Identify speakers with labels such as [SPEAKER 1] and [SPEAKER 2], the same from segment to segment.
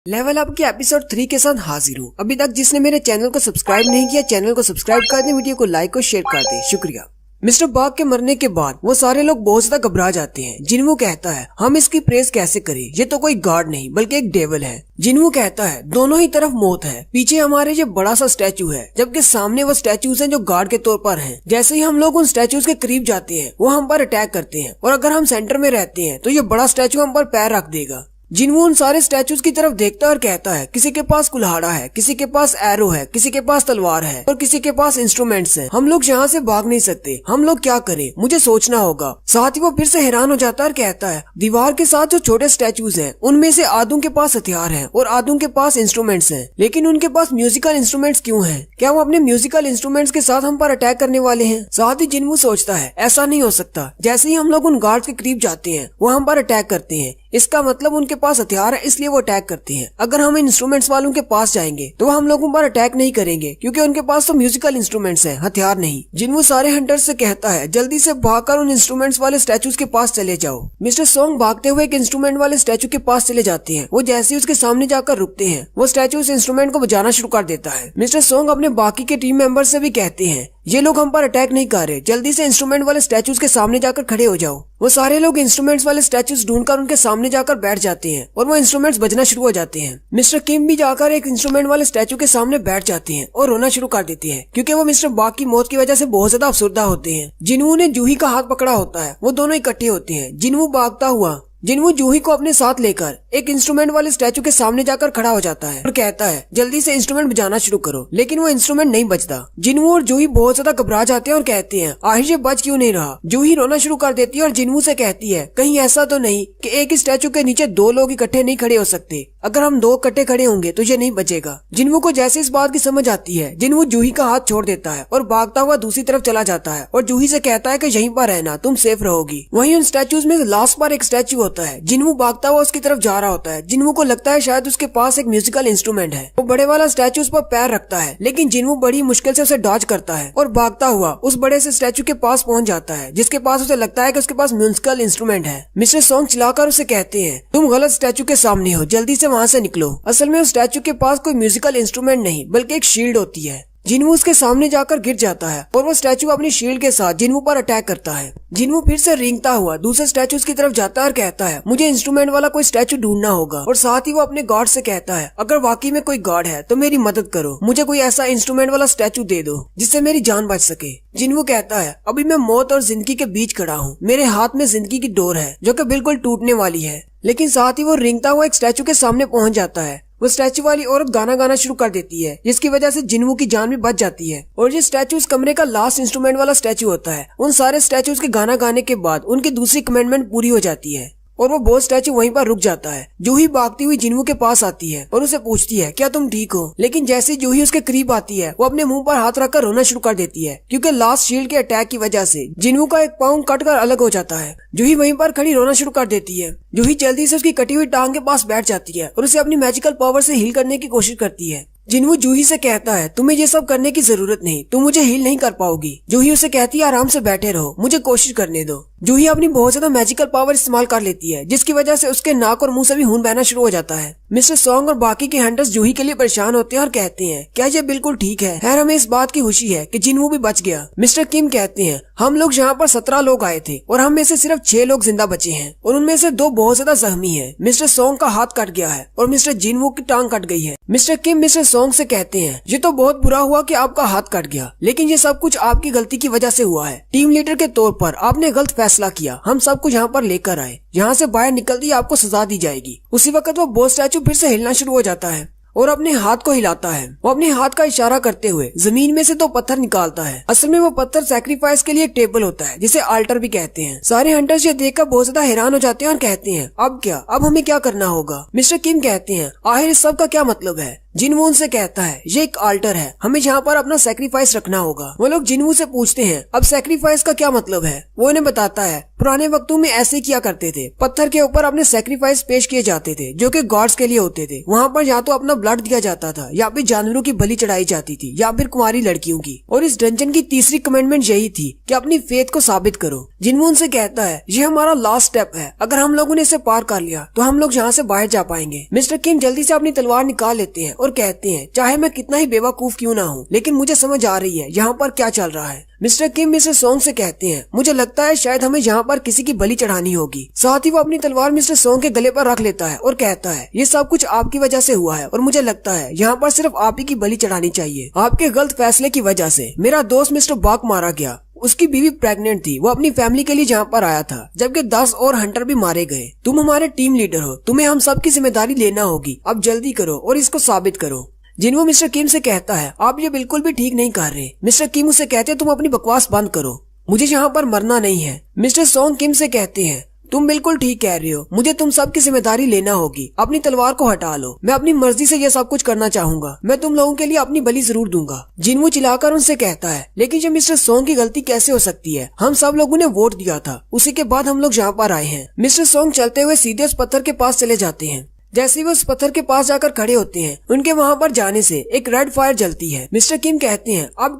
[SPEAKER 1] Level up के episode 3 के साथ हाजिर हूँ। अभी तक जिसने मेरे चैनल को सब्सक्राइब नहीं किया, चैनल को सब्सक्राइब कर दे, वीडियो को लाइक और शेयर कर दे, शुक्रिया। मिस्टर बाग के मरने के बाद वो सारे लोग बहुत ज्यादा घबरा जाते हैं। जिनवू कहता है हम इसकी प्रेस कैसे करें, ये तो कोई गॉड नहीं बल्कि एक डेविल है। जिनवू कहता है दोनों ही तरफ मौत है, पीछे हमारे ये बड़ा सा स्टैचू है, जबकि सामने वो स्टैचूज हैं जो गार्ड के तौर पर हैं। जैसे ही हम लोग उन स्टैचूज के करीब जाते हैं वो हम पर अटैक करते हैं, और अगर हम सेंटर में रहते हैं तो ये बड़ा स्टैचू हम पर पैर रख देगा। जिनवू उन सारे स्टैचूज की तरफ देखता है और कहता है किसी के पास कुल्हाड़ा है, किसी के पास एरो है, किसी के पास तलवार है और किसी के पास इंस्ट्रूमेंट्स हैं। हम लोग यहाँ से भाग नहीं सकते, हम लोग क्या करें, मुझे सोचना होगा। साथ ही वो फिर से हैरान हो जाता है और कहता है दीवार के साथ जो छोटे स्टैचूज हैं उनमें से आधों के पास हथियार हैं और आधों के पास इंस्ट्रूमेंट्स हैं, लेकिन उनके पास म्यूजिकल इंस्ट्रूमेंट्स क्यों हैं? क्या वो अपने म्यूजिकल इंस्ट्रूमेंट्स के साथ हम पर अटैक करने वाले हैं? साथ ही जिनवू सोचता है ऐसा नहीं हो सकता। जैसे ही हम लोग उन गार्ड्स के करीब जाते हैं वो हम पर अटैक करते हैं, इसका मतलब उनके पास हथियार है इसलिए वो अटैक करते हैं। अगर हम इंस्ट्रूमेंट्स वालों के पास जाएंगे तो वो हम लोगों पर अटैक नहीं करेंगे क्योंकि उनके पास तो म्यूजिकल इंस्ट्रूमेंट्स हैं, हथियार नहीं। जिनवू सारे हंटर्स से कहता है जल्दी से भागकर उन इंस्ट्रूमेंट्स वाले स्टैचूज के पास चले जाओ। मिस्टर सोंग भागते हुए एक इंस्ट्रूमेंट वाले स्टैचू के पास चले जाते हैं। वो जैसे ही उसके सामने जाकर रुकते हैं वो स्टैचू उस इंस्ट्रूमेंट को बजाना शुरू कर देता है। मिस्टर सोंग अपने बाकी के टीम मेंबर से भी कहते हैं ये लोग हम पर अटैक नहीं कर रहे, जल्दी से इंस्ट्रूमेंट वाले स्टैचूज के सामने जाकर खड़े हो जाओ। वो सारे लोग इंस्ट्रूमेंट्स वाले स्टैचूज ढूंढकर उनके सामने जाकर बैठ जाते हैं और वो इंस्ट्रूमेंट्स बजना शुरू हो जाते हैं। मिस्टर किम भी जाकर एक इंस्ट्रूमेंट वाले स्टैचू के सामने बैठ जाते हैं और रोना शुरू कर देते हैं क्योंकि वो मिस्टर बाग की मौत की वजह से बहुत ज्यादा अफसरदा होते हैं। जिनवू ने जूही का हाथ पकड़ा होता है, वो दोनों इकट्ठे होते हैं। जिनवू भागता हुआ जिनवू जूही को अपने साथ लेकर एक इंस्ट्रूमेंट वाले स्टैचू के सामने जाकर खड़ा हो जाता है और कहता है जल्दी से इंस्ट्रूमेंट बजाना शुरू करो, लेकिन वो इंस्ट्रूमेंट नहीं बजता। जिनवू और जूही बहुत ज्यादा घबरा जाते हैं और कहते हैं आखिर ये बज क्यों नहीं रहा। जूही रोना शुरू कर देती है और जिनवू से कहती है कहीं ऐसा तो नहीं कि एक ही स्टैचू के नीचे दो लोग इकट्ठे नहीं खड़े हो सकते, अगर हम दो इकट्ठे खड़े होंगे तो ये नहीं बचेगा। जिनवू को जैसे इस बात की समझ आती है जिनवू जूही का हाथ छोड़ देता है और भागता हुआ दूसरी तरफ चला जाता है और जूही से कहता है कि यहीं पर रहना, तुम सेफ रहोगी। वहीं उन स्टैचूज में लास्ट पर एक स्टैचू होता है। जिनवू भागता हुआ उसकी तरफ जा रहा होता है। जिनवू को लगता है शायद उसके पास एक म्यूजिकल इंस्ट्रूमेंट है। वो बड़े वाला स्टैचू उस पर पैर रखता है, लेकिन जिनवू बड़ी मुश्किल से उसे डॉज करता है और भागता हुआ उस बड़े से स्टैचू के पास पहुंच जाता है जिसके पास उसे लगता है कि उसके पास म्यूजिकल इंस्ट्रूमेंट है। मिस्टर सोंग चिल्लाकर उसे कहते हैं तुम गलत स्टैचू के सामने हो, जल्दी से वहाँ से निकलो। असल में उस स्टैचू के पास कोई म्यूजिकल इंस्ट्रूमेंट नहीं बल्कि एक शील्ड होती है। जिनवू उसके सामने जाकर गिर जाता है और वो स्टैचू अपनी शील्ड के साथ जिनवू पर अटैक करता है। जिनवू फिर से रेंगता हुआ दूसरे स्टैचूज की तरफ जाता है और कहता है मुझे इंस्ट्रूमेंट वाला कोई स्टैचू ढूंढना होगा, और साथ ही वो अपने गॉड से कहता है अगर वाकई में कोई गॉड है तो मेरी मदद करो, मुझे कोई ऐसा इंस्ट्रूमेंट वाला स्टैचू दे दो जिससे मेरी जान बच सके। जिनवू कहता है अभी मैं मौत और जिंदगी के बीच खड़ा हूँ, मेरे हाथ में जिंदगी की डोर है जो कि बिल्कुल टूटने वाली है। लेकिन साथ ही वो रेंगता हुआ एक स्टैचू के सामने पहुंच जाता है। वो स्टैचू वाली औरत गाना गाना शुरू कर देती है जिसकी वजह से जिनवू की जान भी बच जाती है, और ये स्टैचू इस कमरे का लास्ट इंस्ट्रूमेंट वाला स्टैचू होता है। उन सारे स्टैचूज के गाना गाने के बाद उनकी दूसरी कमेंडमेंट पूरी हो जाती है और वो बोस स्टैचू वहीं पर रुक जाता है। जूही भागती हुई जिनवू के पास आती है और उसे पूछती है क्या तुम ठीक हो, लेकिन जैसे जूही उसके करीब आती है वो अपने मुंह पर हाथ रखकर रोना शुरू कर देती है क्योंकि लास्ट शील्ड के अटैक की वजह से जिनवू का एक पाँव कटकर अलग हो जाता है। जूही वहीं पर खड़ी रोना शुरू कर देती है। जूही जल्दी से उसकी कटी हुई टांग के पास बैठ जाती है और उसे अपनी मैजिकल पावर से हील करने की कोशिश करती है। जिनवू जूही से कहता है तुम्हें ये सब करने की जरूरत नहीं, तुम मुझे हील नहीं कर पाओगी। जूही उसे कहती है आराम से बैठे रहो, मुझे कोशिश करने दो। जूही अपनी बहुत ज्यादा मैजिकल पावर इस्तेमाल कर लेती है जिसकी वजह से उसके नाक और मुंह से भी खून बहना शुरू हो जाता है। मिस्टर सोंग और बाकी के हंटर्स जूही के लिए परेशान होते हैं और कहते हैं क्या ये बिल्कुल ठीक है? खैर हमें इस बात की खुशी है कि जिनवू भी बच गया। मिस्टर किम कहते हैं हम लोग यहाँ पर 17 लोग आए थे और हम में से सिर्फ 6 लोग जिंदा बचे हैं और उनमें से 2 बहुत ज्यादा जख्मी है। मिस्टर सोंग का हाथ कट गया है और मिस्टर जिनवू की टांग कट गई है। मिस्टर किम मिस्टर सोंग से कहते हैं ये तो बहुत बुरा हुआ कि आपका हाथ कट गया, लेकिन ये सब कुछ आपकी गलती की वजह से हुआ है। टीम लीडर के तौर पर आपने गलत फैसला किया, हम सब कुछ यहाँ पर लेकर आए, यहाँ से बाहर निकलते ही आपको सजा दी जाएगी। उसी वक्त वो बोस स्टैचू फिर से हिलना शुरू हो जाता है और अपने हाथ को हिलाता है। वो अपने हाथ का इशारा करते हुए जमीन में से 2 पत्थर निकालता है। असल में वो पत्थर सैक्रिफाइस के लिए एक टेबल होता है जिसे आल्टर भी कहते हैं। सारे हंटर्स ये देखकर बहुत ज्यादा हैरान हो जाते हैं और कहते हैं अब क्या, अब हमें क्या करना होगा? मिस्टर किम कहते हैं आखिर इस सब का क्या मतलब है? जिनवू उनसे कहता है ये एक आल्टर है, हमें यहाँ पर अपना सेक्रीफाइस रखना होगा। वो लोग जिनवू से पूछते हैं अब सेक्रीफाइस का क्या मतलब है। वो इन्हें बताता है पुराने वक्तों में ऐसे किया करते थे, पत्थर के ऊपर अपने सेक्रीफाइस पेश किए जाते थे जो कि गॉड्स के लिए होते थे। वहाँ पर या तो अपना ब्लड दिया जाता था या फिर जानवरों की बलि चढ़ाई जाती थी या फिर कुंवारी लड़कियों की। और इस डंजन की तीसरी कमेंडमेंट यही थी कि अपनी फेथ को साबित करो। जिनवू उनसे कहता है ये हमारा लास्ट स्टेप है, अगर हम लोगों ने इसे पार कर लिया तो हम लोग यहाँ से बाहर जा पाएंगे। मिस्टर किम जल्दी से अपनी तलवार निकाल लेते हैं और कहते हैं चाहे मैं कितना ही बेवकूफ क्यों ना हूँ, लेकिन मुझे समझ आ रही है यहाँ पर क्या चल रहा है। मिस्टर किम मिस्टर सोंग से कहते हैं मुझे लगता है शायद हमें यहाँ पर किसी की बलि चढ़ानी होगी। साथ ही वो अपनी तलवार मिस्टर सोंग के गले पर रख लेता है और कहता है ये सब कुछ आपकी वजह से हुआ है और मुझे लगता है यहाँ पर सिर्फ आप ही की बलि चढ़ानी चाहिए। आपके गलत फैसले की वजह से मेरा दोस्त मिस्टर बाक मारा गया, उसकी बीवी प्रेग्नेंट थी, वो अपनी फैमिली के लिए यहाँ पर आया था, जबकि 10 और हंटर भी मारे गए। तुम हमारे टीम लीडर हो, तुम्हें हम सब की जिम्मेदारी लेना होगी, अब जल्दी करो और इसको साबित करो। जिनवू मिस्टर किम से कहता है आप ये बिल्कुल भी ठीक नहीं कर रहे। मिस्टर किम उसे कहते हैं तुम अपनी बकवास बंद करो, मुझे यहाँ पर मरना नहीं है। मिस्टर सोंग किम से कहते हैं तुम बिल्कुल ठीक कह रहे हो, मुझे तुम सब की जिम्मेदारी लेना होगी, अपनी तलवार को हटा लो, मैं अपनी मर्जी से ये सब कुछ करना चाहूंगा, मैं तुम लोगों के लिए अपनी बलि जरूर दूंगा। जिनवू चिल्लाकर उनसे कहता है लेकिन ये मिस्टर सोंग की गलती कैसे हो सकती है, हम सब लोगों ने वोट दिया था, उसी के बाद हम लोग यहाँ पर आए हैं। मिस्टर सोंग चलते हुए सीधे उस पत्थर के पास चले जाते हैं। जैसे ही वो उस पत्थर के पास जाकर खड़े होते हैं, उनके वहाँ पर जाने से एक रेड फायर जलती है। मिस्टर किम कहते हैं अब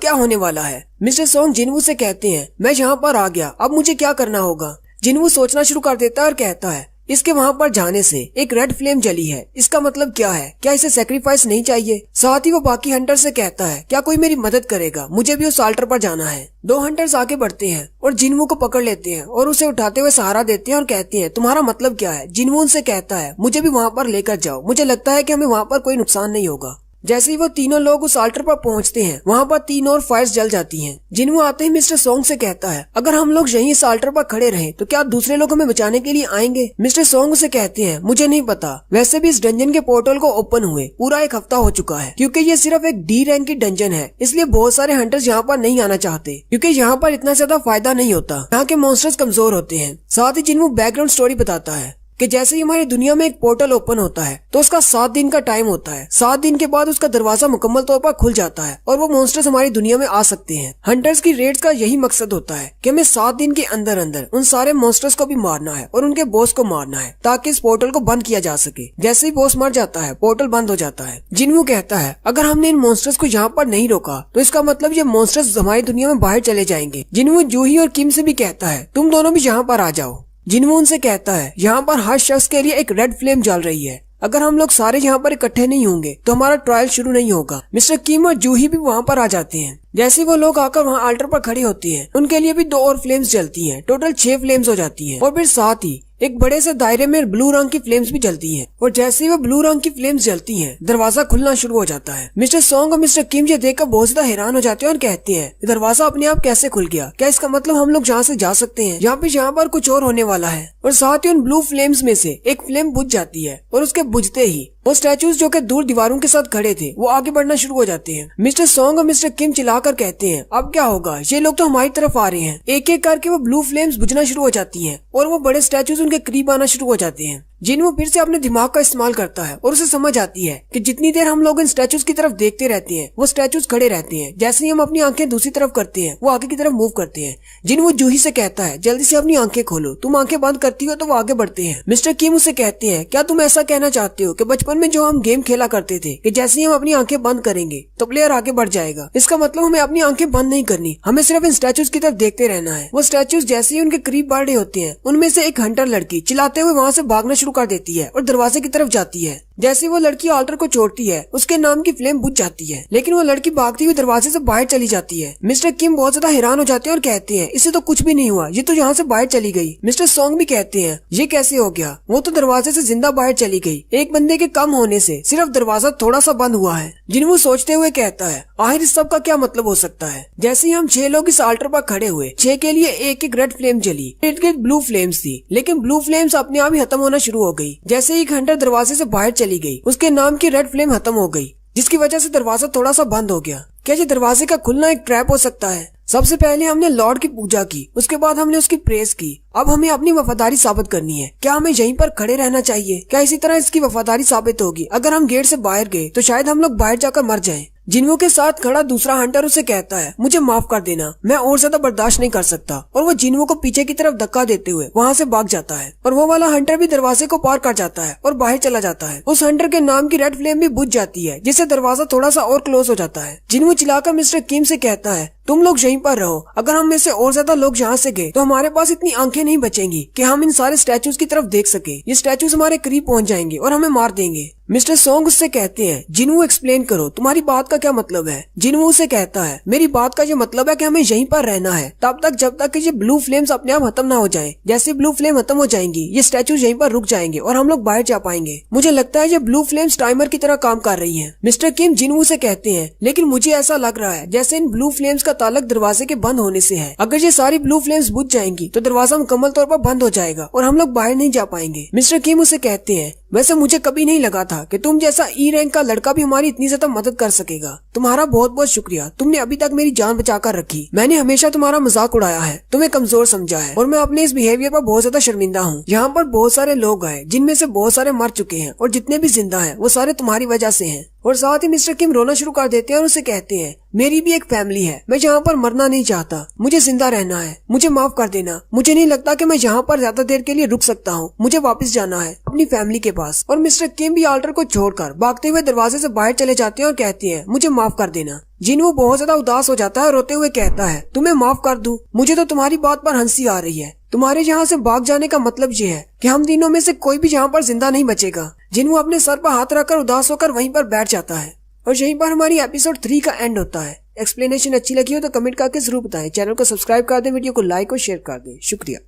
[SPEAKER 1] क्या होने वाला है। मिस्टर सोंग जिनवू से कहते हैं मैं यहाँ पर आ गया, अब मुझे क्या करना होगा। जिनवू सोचना शुरू कर देता है और कहता है इसके वहाँ पर जाने से एक रेड फ्लेम जली है, इसका मतलब क्या है, क्या इसे सेक्रीफाइस नहीं चाहिए। साथ ही वो बाकी हंटर से कहता है क्या कोई मेरी मदद करेगा, मुझे भी उस आल्टर पर जाना है। 2 हंटर्स आगे बढ़ते हैं और जिनवू को पकड़ लेते हैं और उसे उठाते हुए सहारा देते हैं और कहते हैं तुम्हारा मतलब क्या है। जिनवू उनसे कहता है मुझे भी वहाँ पर लेकर जाओ, मुझे लगता है कि हमें वहाँ पर कोई नुकसान नहीं होगा। जैसे ही वो तीनों लोग उस आल्टर पर पहुंचते हैं, वहाँ पर 3 और फायर्स जल जाती हैं। जिनवू आते ही मिस्टर सोंग से कहता है अगर हम लोग यहीं इस आल्टर पर खड़े रहें तो क्या दूसरे लोग हमें बचाने के लिए आएंगे। मिस्टर सोंग उसे कहते हैं मुझे नहीं पता, वैसे भी इस डंजन के पोर्टल को ओपन हुए पूरा 1 हफ्ता हो चुका है, क्योंकि ये सिर्फ एक डी रैंक की डंजन है, इसलिए बहुत सारे हंटर्स यहाँ पर नहीं आना चाहते, क्योंकि यहाँ पर इतना ज्यादा फायदा नहीं होता, यहाँ के मॉन्स्टर्स कमजोर होते हैं। साथ ही जिनवू बैकग्राउंड स्टोरी बताता है कि जैसे ही हमारी दुनिया में एक पोर्टल ओपन होता है तो उसका 7 दिन का टाइम होता है, 7 दिन के बाद उसका दरवाजा मुकम्मल तौर पर खुल जाता है और वो मॉन्स्टर्स हमारी दुनिया में आ सकते हैं। हंटर्स की रेड्स का यही मकसद होता है कि हमें 7 दिन के अंदर अंदर उन सारे मॉन्स्टर्स को भी मारना है और उनके बॉस को मारना है, ताकि इस पोर्टल को बंद किया जा सके। जैसे ही बॉस मर जाता है पोर्टल बंद हो जाता है। जिनवू कहता है अगर हमने इन मॉन्स्टर्स को यहाँ पर नहीं रोका तो इसका मतलब ये मॉन्स्टर्स हमारी दुनिया में बाहर चले जाएंगे। जिनवू जूही और किम से भी कहता है तुम दोनों भी यहाँ पर आ जाओ। जिनवू उनसे कहता है यहाँ पर हर शख्स के लिए एक रेड फ्लेम जल रही है, अगर हम लोग सारे यहाँ पर इकट्ठे नहीं होंगे तो हमारा ट्रायल शुरू नहीं होगा। मिस्टर किम और जूही भी वहाँ पर आ जाते हैं। जैसे वो लोग आकर वहाँ आल्टर पर खड़े होते हैं, उनके लिए भी 2 और फ्लेम्स जलती हैं, टोटल 6 फ्लेम्स हो जाती हैं और फिर साथ ही एक बड़े से दायरे में ब्लू रंग की फ्लेम्स भी जलती हैं। और जैसे ही वो ब्लू रंग की फ्लेम्स जलती हैं, दरवाजा खुलना शुरू हो जाता है। मिस्टर सोंग और मिस्टर किम ये देखकर बहुत ज्यादा हैरान हो जाते हैं और कहते हैं दरवाजा अपने आप कैसे खुल गया, क्या इसका मतलब हम लोग यहाँ से जा सकते हैं, यहाँ पर कुछ और होने वाला है। और साथ ही उन ब्लू फ्लेम्स में से एक फ्लेम बुझ जाती है और उसके बुझते ही वो स्टैचूज जो कि दूर दीवारों के साथ खड़े थे वो आगे बढ़ना शुरू हो जाते हैं। मिस्टर सोंग और मिस्टर किम चिल्लाकर कहते हैं अब क्या होगा, ये लोग तो हमारी तरफ आ रहे हैं। एक एक करके वो ब्लू फ्लेम्स बुझना शुरू हो जाती हैं और वो बड़े स्टैचूज उनके करीब आना शुरू हो जाते हैं। जिनवू फिर से अपने दिमाग का इस्तेमाल करता है और उसे समझ आती है कि जितनी देर हम लोग इन स्टैचूज की तरफ देखते रहते हैं वो स्टैचूज खड़े रहते हैं, जैसे ही हम अपनी आंखें दूसरी तरफ करते हैं वो आगे की तरफ मूव करते हैं। जिनवू जूही से कहता है जल्दी से अपनी आंखें खोलो, तुम आंखें बंद करती हो तो वो आगे बढ़ते हैं। मिस्टर किम उसे कहते हैं क्या तुम ऐसा कहना चाहते हो कि बचपन में जो हम गेम खेला करते थे कि जैसे ही हम अपनी आंखें बंद करेंगे तो प्लेयर आगे बढ़ जाएगा, इसका मतलब हमें अपनी आंखें बंद नहीं करनी, हमें सिर्फ इन स्टैचूज की तरफ देखते रहना है। वो स्टैचूज जैसे ही उनके करीब बढ़ रहे होते हैं, उनमें से एक हंटर लड़की चिल्लाते हुए वहाँ से भागना शुरू कर देती है और दरवाजे की तरफ जाती है। जैसे वो लड़की आल्टर को छोड़ती है उसके नाम की फ्लेम बुझ जाती है, लेकिन वो लड़की भागती हुई दरवाजे से बाहर चली जाती है। मिस्टर किम बहुत ज्यादा हैरान हो जाते हैं और कहते हैं इसे तो कुछ भी नहीं हुआ, ये तो यहाँ से बाहर चली गई। मिस्टर सोंग भी कहते हैं ये कैसे हो गया, वो तो दरवाजे से जिंदा बाहर चली गई, एक बंदे के कम होने से सिर्फ दरवाजा थोड़ा सा बंद हुआ है। जिनवू सोचते हुए कहता है आखिर इस सब का क्या मतलब हो सकता है। जैसे ही हम 6 लोग इस आल्टर पर खड़े हुए, 6 के लिए एक एक रेड फ्लेम जली, इर्द गिर्द ब्लू फ्लेम्स थी, लेकिन ब्लू फ्लेम्स अपने आप ही खत्म होना शुरू हो गई। जैसे ही घंटा दरवाजे से बाहर चली गई उसके नाम की रेड फ्लेम खत्म हो गई, जिसकी वजह से दरवाजा थोड़ा सा बंद हो गया। क्या ये दरवाजे का खुलना एक ट्रैप हो सकता है। सबसे पहले हमने लॉर्ड की पूजा की, उसके बाद हमने उसकी प्रेस की। अब हमें अपनी वफादारी साबित करनी है। क्या हमें यहीं पर खड़े रहना चाहिए? क्या इसी तरह इसकी वफादारी साबित होगी? अगर हम गेट से बाहर गए तो शायद हम लोग बाहर जाकर मर जाएं। जिन्वो के साथ खड़ा दूसरा हंटर उसे कहता है, मुझे माफ कर देना, मैं और ज्यादा बर्दाश्त नहीं कर सकता। और वो जिन्वो को पीछे की तरफ धक्का देते हुए वहाँ से भाग जाता है। और वो वाला हंटर भी दरवाजे को पार कर जाता है और बाहर चला जाता है। उस हंटर के नाम की रेड फ्लेम भी बुझ जाती है, जिससे दरवाजा थोड़ा सा और क्लोज हो जाता है। जिन्वो चिल्लाकर मिस्टर किम से कहता है, तुम लोग यहीं पर रहो। अगर हम में से और ज्यादा लोग यहाँ से गए तो हमारे पास इतनी आंखें नहीं बचेंगी कि हम इन सारे स्टैचूज की तरफ देख सके। ये स्टैचूज हमारे करीब पहुँच जाएंगे और हमें मार देंगे। मिस्टर सोंग उससे कहते हैं, जिन्वो एक्सप्लेन करो, तुम्हारी बात का क्या मतलब है? जिन्वो उसे कहता है, मेरी बात का ये मतलब है कि हमें यहीं पर रहना है तब तक जब तक कि ये ब्लू फ्लेम्स अपने आप खत्म ना हो जाएं। जैसे ब्लू फ्लेम खत्म हो जाएंगी ये स्टैचूज यहीं पर रुक जाएंगे और हम लोग बाहर जा पाएंगे। मुझे लगता है ये ब्लू फ्लेम्स टाइमर की तरह काम कर रही है। मिस्टर किम जिन्वो से कहते हैं, लेकिन मुझे ऐसा लग रहा है जैसे इन ब्लू फ्लेम्स का ताल्लुक दरवाजे के बंद होने से है। अगर ये सारी ब्लू फ्लेम्स बुझ जाएंगी तो दरवाजा मुकम्मल तौर पर बंद हो जाएगा और हम लोग बाहर नहीं जा पाएंगे। मिस्टर किम उसे कहते हैं, वैसे मुझे कभी नहीं लगा था कि तुम जैसा ई रैंक का लड़का भी हमारी इतनी ज्यादा मदद कर सकेगा। तुम्हारा बहुत बहुत शुक्रिया, तुमने अभी तक मेरी जान बचाकर रखी। मैंने हमेशा तुम्हारा मजाक उड़ाया है, तुम्हें कमजोर समझा है और मैं अपने इस बिहेवियर पर बहुत ज्यादा शर्मिंदा हूँ। यहाँ पर बहुत सारे लोग आए जिनमें से बहुत सारे मर चुके हैं और जितने भी जिंदा हैं वो सारे तुम्हारी वजह से हैं। और साथ ही मिस्टर किम रोना शुरू कर देते हैं और उसे कहते हैं, मेरी भी एक फैमिली है, मैं यहाँ पर मरना नहीं चाहता, मुझे जिंदा रहना है, मुझे माफ कर देना। मुझे नहीं लगता कि मैं यहाँ पर ज्यादा देर के लिए रुक सकता हूँ, मुझे वापस जाना है अपनी फैमिली के पास। और मिस्टर किम भी आल्टर को छोड़कर भागते हुए दरवाजे से बाहर चले जाते हैं और कहते हैं, मुझे माफ कर देना। जिन्वो बहुत ज्यादा उदास हो जाता है और रोते हुए कहता है, तुम्हें माफ कर दूं? मुझे तो तुम्हारी बात पर हंसी आ रही है। तुम्हारे यहाँ से भाग जाने का मतलब ये है कि हम तीनों में से कोई भी यहाँ पर जिंदा नहीं बचेगा। जिन्वो अपने सर पर हाथ रखकर उदास होकर वहीं पर बैठ जाता है। और यहीं पर हमारी एपिसोड 3 का एंड होता है। एक्सप्लेनेशन अच्छी लगी हो तो कमेंट करके जरूर बताएं। चैनल को सब्सक्राइब कर दें, वीडियो को लाइक और शेयर कर दें। शुक्रिया।